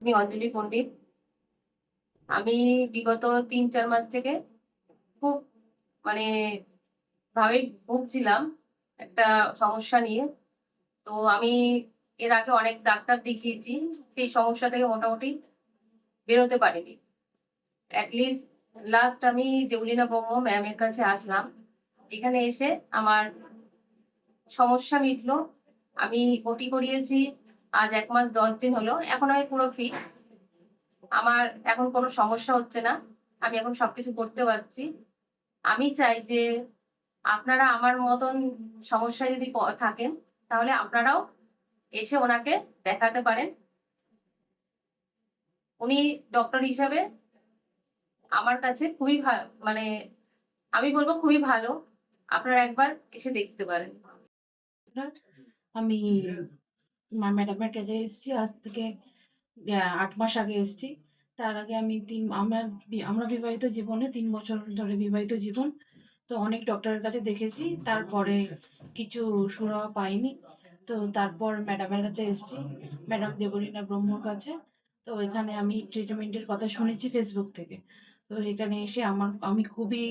আমি অঞ্জলি পণ্ডিত। আমি বিগত ৩-৪ মাস থেকে খুব মানে ভাবে ভুগছিলাম একটা সমস্যা নিয়ে। তো আমি এর আগে অনেক ডাক্তার দেখিয়েছি। সেই সমস্যা থেকে মোটামুটি বেরোতে পারিনি। এটলিস্ট লাস্ট আমি দেউলিনা ব্রহ্ম ম্যামের কাছে আসলাম। এখানে এসে আমার সমস্যা মিটলো। আমি ওটি করিয়েছি। আজ ১ মাস ১০ দিন হলো। এখন আমি পুরো ফিট। আমার এখন কোনো সমস্যা হচ্ছে না। আমি এখন সবকিছু করতে পারছি। আমি চাই যে আপনারা আমার মতন সমস্যায় যদি থাকেন, তাহলে আপনারাও এসে ওনাকে দেখাতে পারেন। উনি ডক্টর হিসাবে আমার কাছে খুবই মানে আমি বলবো খুবই ভালো। আপনারা একবার এসে দেখতে পারেন। আমি ম্যাডামের কাছে এসেছি আজ থেকে ৮ মাস আগে এসেছি। তার আগে আমি আমরা বিবাহিত জীবনে ৩ বছর ধরে বিবাহিত জীবন। তো অনেক ডক্টরের কাছে দেখেছি, তারপরে কিছু সুরাহা পাইনি। তো তারপর ম্যাডামের কাছে এসেছি, ম্যাডাম দেবলীনা ব্রহ্মর কাছে। তো এখানে আমি ট্রিটমেন্টের কথা শুনেছি ফেসবুক থেকে। তো এখানে এসে আমি খুবই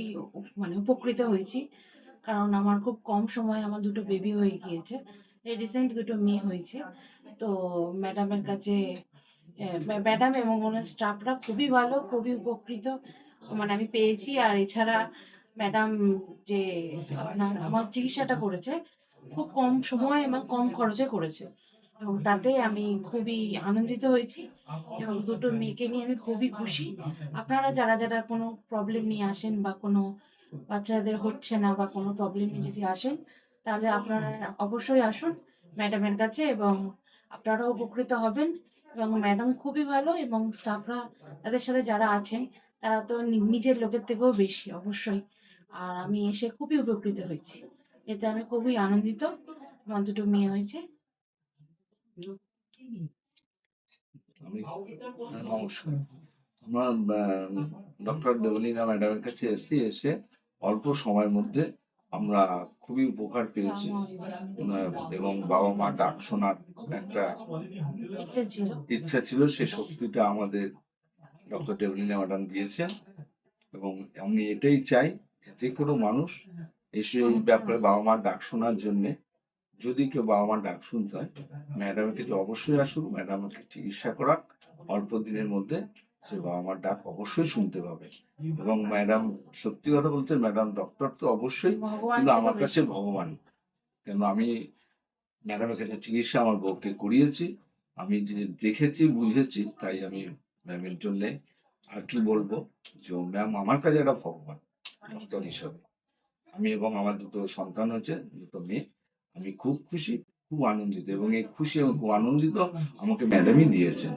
মানে উপকৃত হয়েছি। কারণ আমার খুব কম সময়ে আমার দুটো বেবি হয়ে গিয়েছে। এই রিসেন্ট দুটো মেয়ে হয়েছে। তো ম্যাডামের কাছে ম্যাডাম এবং ওনার স্টাফরা খুবই ভালো, খুবই উপকৃত মানে আমি পেয়েছি। আর এছাড়া ম্যাডাম যে আমার চিকিৎসাটা করেছে খুব কম সময় এবং কম খরচে করেছে, এবং তাতে আমি খুবই আনন্দিত হয়েছি এবং দুটো মেয়েকে নিয়ে আমি খুবই খুশি। আপনারা যারা যারা কোনো প্রবলেম নিয়ে আসেন বা কোনো বাচ্চাদের হচ্ছে না বা কোনো প্রবলেম নিয়ে যদি আসেন, তাহলে আপনারা অবশ্যই আসুন ম্যাডামের কাছে এবং আপনারাও উপকৃত হবেন। এবং ম্যাডাম খুবই ভালো এবং স্টাফরা তাদের সাথে যারা আছেন তারা তো নিজের লোকের থেকেও বেশি অবশ্যই। আর আমি এসে খুবই উপকৃত হয়েছি, এতে আমি খুবই আনন্দিত। আমার দুটো মেয়ে হয়েছে। আমি নমস্কার। আমরা ডক্টর দেবলীনা ম্যাডামের কাছে এসে অল্প সময়ের মধ্যে আমরা খুবই উপকার পেয়েছি এবং বাবা মা ডাক শোনার একটা ইচ্ছা ছিল, সে শক্তিটা আমাদের ডক্টর দেবলীনা ম্যাডাম দিয়েছেন। এবং আমি এটাই চাই যে কোনো মানুষ এসে এই ব্যাপারে বাবা মার ডাক শোনার জন্য, যদি কেউ বাবা মার ডাক শুনতে হয়, ম্যাডামের কাছে অবশ্যই আসুক, ম্যাডামকে চিকিৎসা করাক। অল্প দিনের মধ্যে সে বাবা মার ডাক অবশ্যই শুনতে পাবে। এবং ম্যাডাম, সত্যি কথা বলতে, ম্যাডাম ডক্টর তো অবশ্যই, কিন্তু আমার কাছে ভগবান। কেন আমি ম্যাডামের কাছে চিকিৎসা আমার বউকে করিয়েছি, আমি যে দেখেছি বুঝেছি, তাই আমি ম্যামের জন্য আর কি বলবো, যে ম্যাম আমার কাছে একটা ভগবান ডক্টর হিসাবে। আমি এবং আমার দুটো সন্তান হচ্ছে, দুটো মেয়ে। আমি খুব খুশি, খুব আনন্দিত, এবং এই খুশি এবং খুব আনন্দিত আমাকে ম্যাডামই দিয়েছেন।